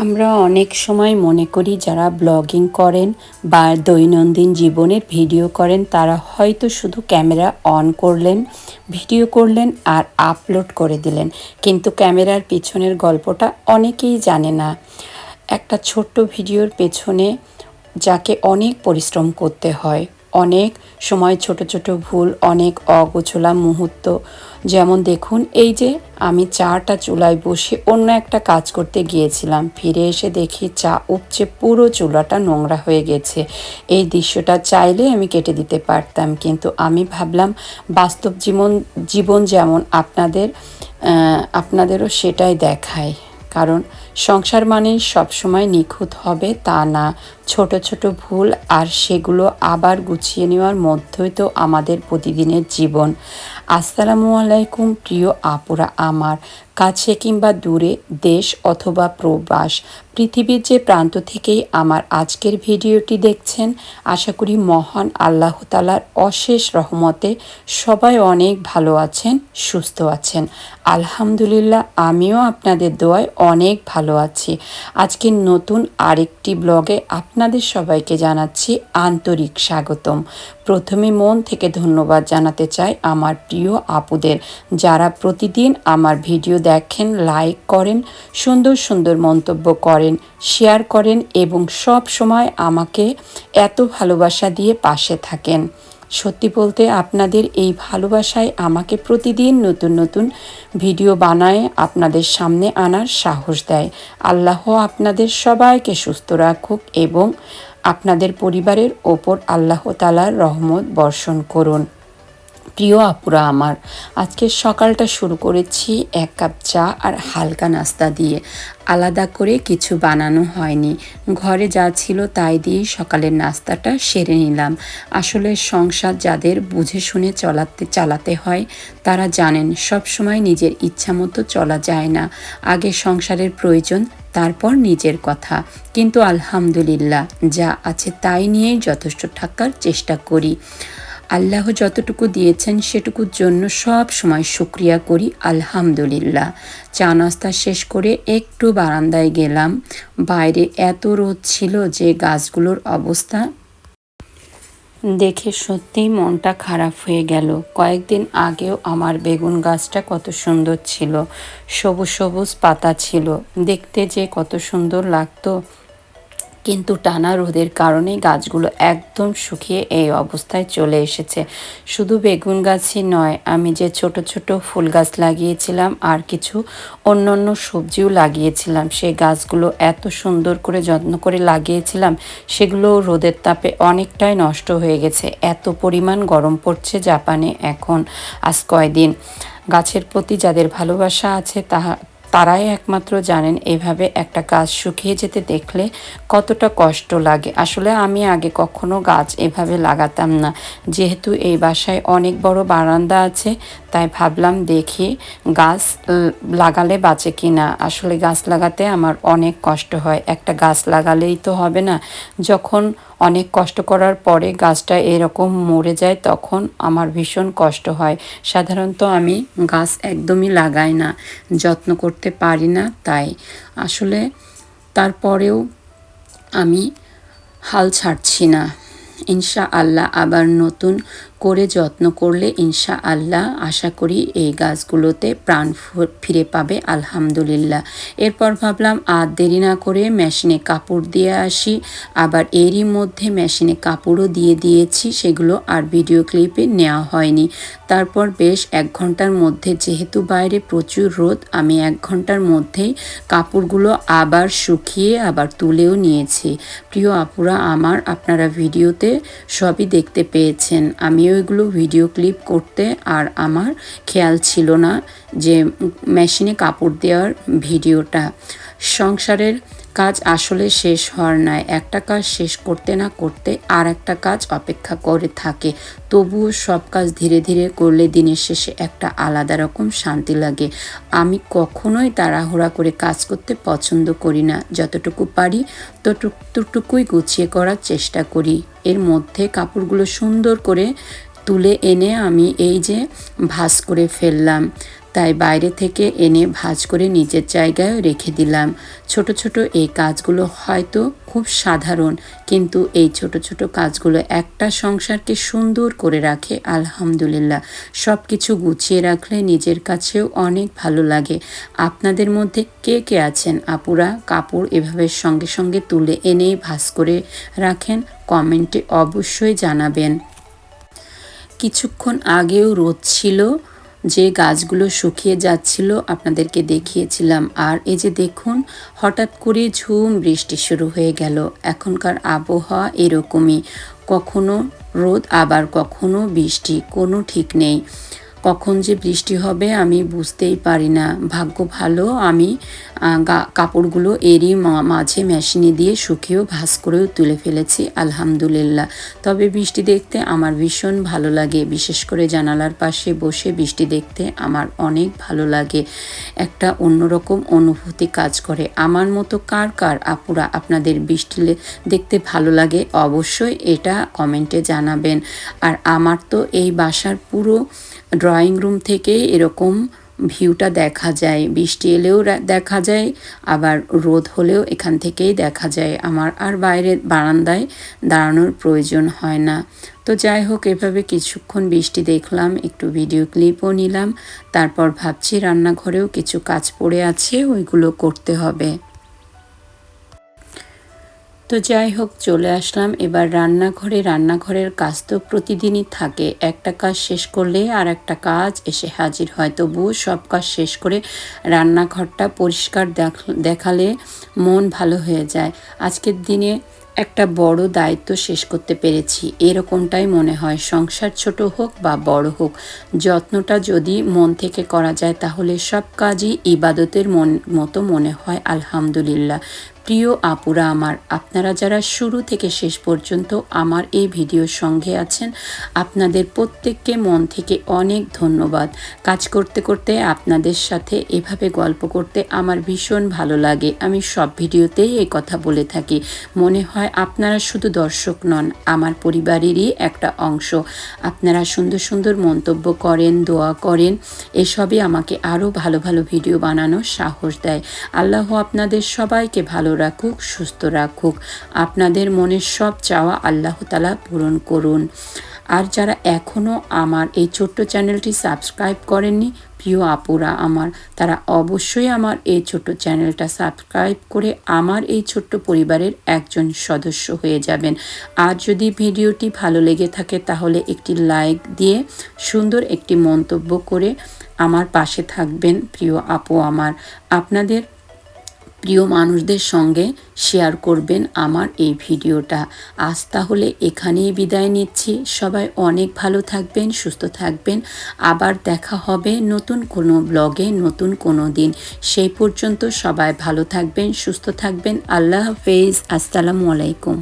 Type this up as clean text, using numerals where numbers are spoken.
আমরা অনেক সময় মনে করি যারা ব্লগিং করেন বা দৈনন্দিন জীবনের ভিডিও করেন তারা হয়তো শুধু ক্যামেরা অন করলেন, ভিডিও করলেন আর আপলোড করে দিলেন, কিন্তু ক্যামেরার পিছনের গল্পটা অনেকেই জানে না। একটা ছোট্ট ভিডিওর পেছনে যাকে অনেক পরিশ্রম করতে হয়, অনেক সময় ছোট ছোট ভুল, অনেক অগোছলা মুহূর্ত। যেমন দেখুন, এই যে আমি চাটা চুলায় বসে অন্য একটা কাজ করতে গিয়েছিলাম, ফিরে এসে দেখি চা উপচে পুরো চুলাটা নোংরা হয়ে গেছে। এই দৃশ্যটা চাইলে আমি কেটে দিতে পারতাম, কিন্তু আমি ভাবলাম বাস্তব জীবন যেমন আপনাদেরও সেটাই দেখায়। কারণ সংসার মানেই সবসময় নিখুঁত হবে তা না, ছোট ছোট ভুল আর সেগুলো আবার গুছিয়ে নেওয়ার মধ্যই তো আমাদের প্রতিদিনের জীবন। আসসালামু আলাইকুম প্রিয় আপুরা আমার, কাছে কিংবা দূরে, দেশ অথবা প্রবাস, পৃথিবীর যে প্রান্ত থেকেই আমার আজকের ভিডিওটি দেখছেন, আশা করি মহান আল্লাহ তাআলার অশেষ রহমতে সবাই অনেক ভালো আছেন, সুস্থ আছেন। আলহামদুলিল্লাহ, আমিও আপনাদের দোয়ায় অনেক ভালো আছি। আজকের নতুন আরেকটি ব্লগে আপনাদের সবাইকে জানাচ্ছি আন্তরিক স্বাগতম। প্রথমে মন থেকে ধন্যবাদ জানাতে চাই আমার প্রিয় আপুদের, যারা প্রতিদিন আমার ভিডিও দেখেন, লাইক করেন, সুন্দর সুন্দর মন্তব্য করেন, শেয়ার করেন এবং সব সময় আমাকে এত ভালোবাসা দিয়ে পাশে থাকেন। সত্যি বলতে আপনাদের এই ভালোবাসায় আমাকে প্রতিদিন নতুন নতুন ভিডিও বানায় আপনাদের সামনে আনার সাহস দেয়। আল্লাহ আপনাদের সবাইকে সুস্থ রাখুক এবং আপনাদের পরিবারের ওপর আল্লাহ তাআলার রহমত বর্ষণ করুন। প্রিয় আপুরা আমার, আজকের সকালটা শুরু করেছি এক কাপ চা আর হালকা নাস্তা দিয়ে। আলাদা করে কিছু বানানো হয়নি, ঘরে যা ছিল তাই দিয়েই সকালের নাস্তাটা সেরে নিলাম। আসলে সংসার যাদের বুঝে শুনে চালাতে হয় তারা জানেন সব সময় নিজের ইচ্ছা মতো চলা যায় না। আগে সংসারের প্রয়োজন, তারপর নিজের কথা। কিন্তু আলহামদুলিল্লাহ, যা আছে তাই নিয়েই যথেষ্ট থাকার চেষ্টা করি। আল্লাহ যতটুকু দিয়েছেন সেটুকুর জন্য সব সময় শুকরিয়া করি আলহামদুলিল্লাহ। চা নাস্তা শেষ করে একটু বারান্দায় গেলাম। বাইরে এত রোদ ছিল যে গাছগুলোর অবস্থা দেখে সত্যিই মনটা খারাপ হয়ে গেল। কয়েকদিন আগেও আমার বেগুন গাছটা কত সুন্দর ছিল, সবুজ সবুজ পাতা ছিল, দেখতে যে কত সুন্দর লাগতো, কিন্তু টানা রোদের কারণে গাছগুলো একদম শুকিয়ে এই অবস্থায় চলে এসেছে। শুধু বেগুন গাছই নয়, আমি যে ছোট ছোট ফুল গাছ লাগিয়েছিলাম আর কিছু অন্যান্য সবজিও লাগিয়েছিলাম, সেই গাছগুলো এত সুন্দর করে যত্ন করে লাগিয়েছিলাম, সেগুলো রোদের তাপে অনেকটাই নষ্ট হয়ে গেছে। এত পরিমাণ গরম পড়ছে জাপানে এখন আজ কয়দিন। গাছের প্রতি যাদের ভালোবাসা আছে তারাই একমাত্র জানেন এভাবে একটা গাছ শুকিয়ে যেতে দেখলে কতটা কষ্ট লাগে। আসলে আমি আগে কখনো গাছ এভাবে লাগাতাম না, যেহেতু এই বাসায় অনেক বড় বারান্দা আছে, তাই ভাবলাম দেখি গাছ লাগালে বাঁচে কি না। আসলে গাছ লাগাতে আমার অনেক কষ্ট হয়, একটা গাছ লাগালেই তো হবে না। যখন অনেক কষ্ট করার পরে গাছটা এরকম মরে যায় তখন আমার ভীষণ কষ্ট হয়। সাধারণত আমি গাছ একদমই লাগাই না, যত্ন করতে পারি না, তাই আসলে তারপরেও আমি হাল ছাড়ছি না। ইনশাআল্লাহ আবার নতুন করে যত্ন করলে ইনশাআল্লাহ আশা করি এই গাছগুলোতে প্রাণ ফিরে পাবে আলহামদুলিল্লাহ। এরপর ভাবলাম আর দেরি না করে মেশিনে কাপড় দিয়ে আসি। আবার এরই মধ্যে মেশিনে কাপড়ও দিয়ে দিয়েছি, সেগুলো আর ভিডিও ক্লিপে নেওয়া হয়নি। তারপর বেশ 1 ঘন্টার মধ্যে, যেহেতু বাইরে প্রচুর রোদ, আমি 1 ঘন্টার মধ্যেই কাপড়গুলো আবার শুকিয়ে আবার তুলেও নিয়েছি। প্রিয় আপুরা আমার, আপনারা ভিডিওতে সবই দেখতে পেয়েছেন। আমি ওইগুলো ভিডিও ক্লিপ করতে আর আমার খেয়াল ছিল না যে মেশিনে কাপড় দেওয়ার ভিডিওটা। সংসারের কাজ আসলে শেষ হওয়ার নয়, একটা কাজ শেষ করতে না করতে আর একটা কাজ অপেক্ষা করে থাকে। তবুও সব কাজ ধীরে ধীরে করলে দিনের শেষে একটা আলাদা রকম শান্তি লাগে। আমি কখনোই তাড়াহুড়া করে কাজ করতে পছন্দ করি না, যতটুকু পারি ততটুকুই গুছিয়ে করার চেষ্টা করি। এর মধ্যে কাপড়গুলো সুন্দর করে তুলে এনে আমি এই যে ভাঁজ করে ফেললাম। তাই বাইরে থেকে এনে ভাঁজ করে নিজের জায়গায় রেখে দিলাম। ছোট ছোট এই কাজগুলো হয়তো খুব সাধারণ, কিন্তু এই ছোট ছোট কাজগুলো একটা সংসারকে সুন্দর করে রাখে। আলহামদুলিল্লাহ, সব কিছু গুছিয়ে রাখলে নিজের কাছেও অনেক ভালো লাগে। আপনাদের মধ্যে কে কে আছেন আপুরা কাপড় এভাবে সঙ্গে সঙ্গে তুলে এনে ভাঁজ করে রাখেন? কমেন্টে অবশ্যই জানাবেন। কিছুক্ষণ আগেও রোদ ছিল, যে গাছগুলো শুকিয়ে যাচ্ছিল আপনাদেরকে দেখিয়েছিলাম। আর এই যে দেখুন, হঠাৎ করে ঝুম বৃষ্টি শুরু হয়ে গেল। এখনকার আবহাওয়া এরকমই, কখনো রোদ আবার কখনো বৃষ্টি, কোনো ঠিক নেই। কখন যে বৃষ্টি হবে আমি বুঝতেই পারি না। ভাগ্য ভালো, আমি কাপড়গুলো এরই মাঝে মেশিনে দিয়ে শুকিয়েও ভাঁজ করেও তুলে ফেলেছি, আলহামদুলিল্লাহ। তবে বৃষ্টি দেখতে আমার ভীষণ ভালো লাগে, বিশেষ করে জানালার পাশে বসে বৃষ্টি দেখতে আমার অনেক ভালো লাগে। একটা অন্যরকম অনুভূতি কাজ করে। আমার মতো কার কার আপুরা আপনাদের বৃষ্টি দেখতে ভালো লাগে অবশ্যই এটা কমেন্টে জানাবেন। আর আমার তো এই বাসার পুরো ড্রয়িং রুম থেকেই এরকম ভিউটা দেখা যায়। বৃষ্টি এলেও দেখা যায়, আবার রোদ হলেও এখান থেকেই দেখা যায়। আমার আর বাইরে বারান্দায় দাঁড়ানোর প্রয়োজন হয় না। তো যাই হোক, এভাবে কিছুক্ষণ বৃষ্টি দেখলাম, একটু ভিডিও ক্লিপও নিলাম। তারপর ভাবছি রান্নাঘরেও কিছু কাজ পড়ে আছে, ওইগুলো করতে হবে। তো যাই হোক, চলে আসলাম এবার রান্নাঘরে। রান্নাঘরের কাজ তো প্রতিদিনই থাকে, একটা কাজ শেষ করলে আর একটা কাজ এসে হাজির হয়। তবুও সব কাজ শেষ করে রান্নাঘরটা পরিষ্কার দেখালে মন ভালো হয়ে যায়। আজকের দিনে একটা বড় দায়িত্ব শেষ করতে পেরেছি, এরকমটাই মনে হয়। সংসার ছোট হোক বা বড় হোক, যত্নটা যদি মন থেকে করা যায় তাহলে সব কাজই ইবাদতের মতো মনে হয়, আলহামদুলিল্লাহ। প্রিয় আপুরা আমার, আপনারা যারা শুরু থেকে শেষ পর্যন্ত আমার এই ভিডিওর সঙ্গে আছেন, আপনাদের প্রত্যেককে মন থেকে অনেক ধন্যবাদ। কাজ করতে করতে আপনাদের সাথে এভাবে গল্প করতে আমার ভীষণ ভালো লাগে। আমি সব ভিডিওতেই এই কথা বলে থাকি, মনে হয় আপনারা শুধু দর্শক নন, আমার পরিবারেরই একটা অংশ। আপনারা সুন্দর সুন্দর মন্তব্য করেন, দোয়া করেন, এসবই আমাকে আরও ভালো ভালো ভিডিও বানানোর সাহস দেয়। আল্লাহ আপনাদের সবাইকে ভালো রাখুক, সুস্থ রাখুক। আপনাদের মনের সব চাওয়া আল্লাহ তাআলা পূরণ করুন। আর যারা এখনও আমার এই ছোট্ট চ্যানেলটি সাবস্ক্রাইব করেননি, প্রিয় আপুরা আমার, তারা অবশ্যই আমার এই ছোট্ট চ্যানেলটা সাবস্ক্রাইব করে আমার এই ছোট্ট পরিবারের একজন সদস্য হয়ে যাবেন। আর যদি ভিডিওটি ভালো লেগে থাকে তাহলে একটি লাইক দিয়ে সুন্দর একটি মন্তব্য করে আমার পাশে থাকবেন। প্রিয় আপু আমার, আপনাদের প্রিয় মানুষদের সঙ্গে শেয়ার করবেন আমার এই ভিডিওটা। আজ তাহলে এখানেই বিদায় নিচ্ছি। সবাই অনেক ভালো থাকবেন, সুস্থ থাকবেন। আবার দেখা হবে নতুন কোনো ব্লগে, নতুন কোনো দিন। সেই পর্যন্ত সবাই ভালো থাকবেন, সুস্থ থাকবেন। আল্লাহ হাফেজ, আসসালামু আলাইকুম।